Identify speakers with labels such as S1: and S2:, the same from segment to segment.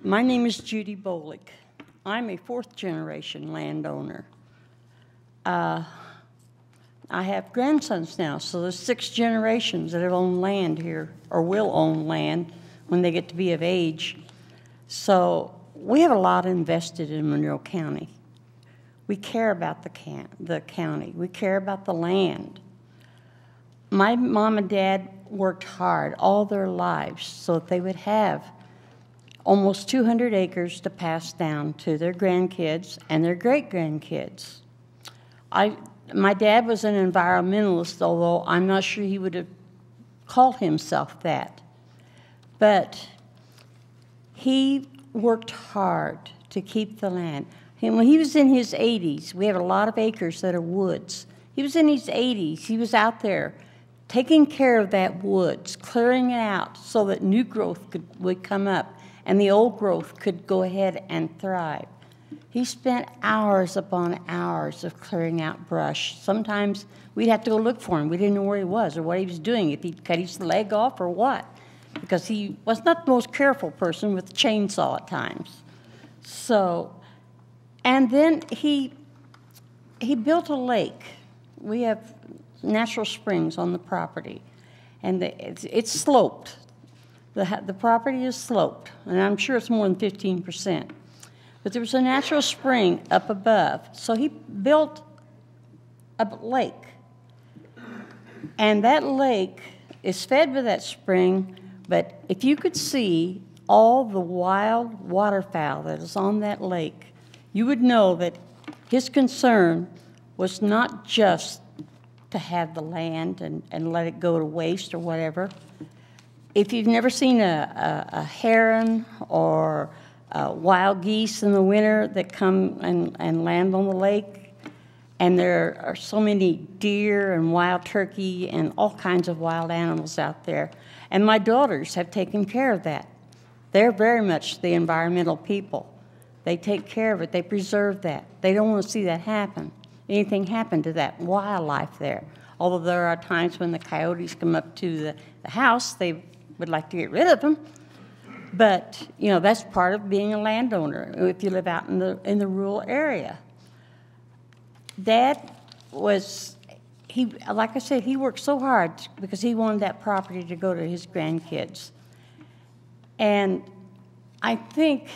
S1: My name is Judy Bolick. I'm a fourth-generation landowner. I have grandsons now, so there's 6 generations that have owned land here, or will own land when they get to be of age. So we have a lot invested in Monroe County. We care about the county. We care about the land. My mom and dad worked hard all their lives so that they would have almost 200 acres to pass down to their grandkids and their great-grandkids. My dad was an environmentalist, although I'm not sure he would have called himself that. But he worked hard to keep the land. And when he was in his 80s, we have a lot of acres that are woods. He was in his 80s. He was out there taking care of that woods, clearing it out so that new growth would come up and the old growth could go ahead and thrive. He spent hours upon hours of clearing out brush. Sometimes we'd have to go look for him. We didn't know where he was or what he was doing, if he'd cut his leg off or what, because he was not the most careful person with the chainsaw at times. So, and then he built a lake. We have natural springs on the property, and it's sloped. The property is sloped, and I'm sure it's more than 15%. But there was a natural spring up above, so he built a lake. And that lake is fed by that spring, but if you could see all the wild waterfowl that is on that lake, you would know that his concern was not just to have the land and let it go to waste or whatever. If you've never seen a heron or wild geese in the winter that come and land on the lake, and there are so many deer and wild turkey and all kinds of wild animals out there, and my daughters have taken care of that. They're very much the environmental people. They take care of it. They preserve that. They don't want to see that happen. Anything happen to that wildlife there. Although there are times when the coyotes come up to the house, they would like to get rid of them. But, you know, that's part of being a landowner if you live out in the rural area. Dad was, like I said, he worked so hard because he wanted that property to go to his grandkids. And I think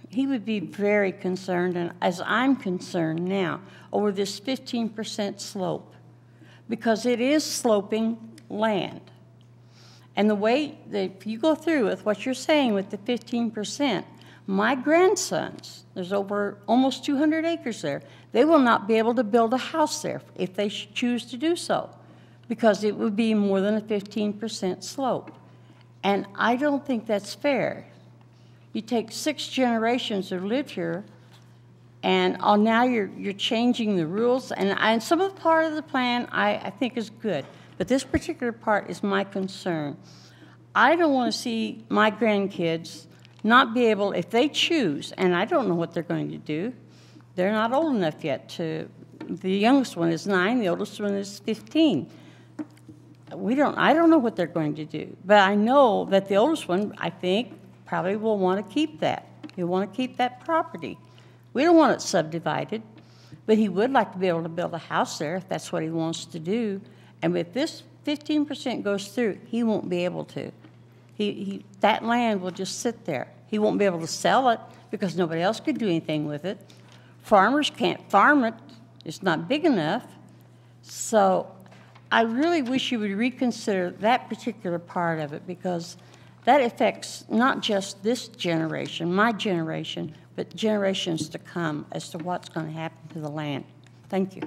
S1: he would be very concerned, and as I'm concerned now, over this 15% slope, because it is sloping land. And the way that if you go through with what you're saying with the 15%, my grandsons, there's over almost 200 acres there, they will not be able to build a house there if they choose to do so, because it would be more than a 15% slope. And I don't think that's fair. You take 6 generations that lived here, and now you're changing the rules. And some of the part of the plan I think is good, but this particular part is my concern. I don't want to see my grandkids not be able, if they choose, and I don't know what they're going to do. They're not old enough yet to. The youngest one is 9. The oldest one is 15. I don't know what they're going to do, but I know that the oldest one, I think, probably will want to keep that. He'll want to keep that property. We don't want it subdivided, but he would like to be able to build a house there if that's what he wants to do. And if this 15% goes through, he won't be able to. That land will just sit there. He won't be able to sell it because nobody else could do anything with it. Farmers can't farm it. It's not big enough. So I really wish you would reconsider that particular part of it, because that affects not just this generation, my generation, but generations to come as to what's going to happen to the land. Thank you.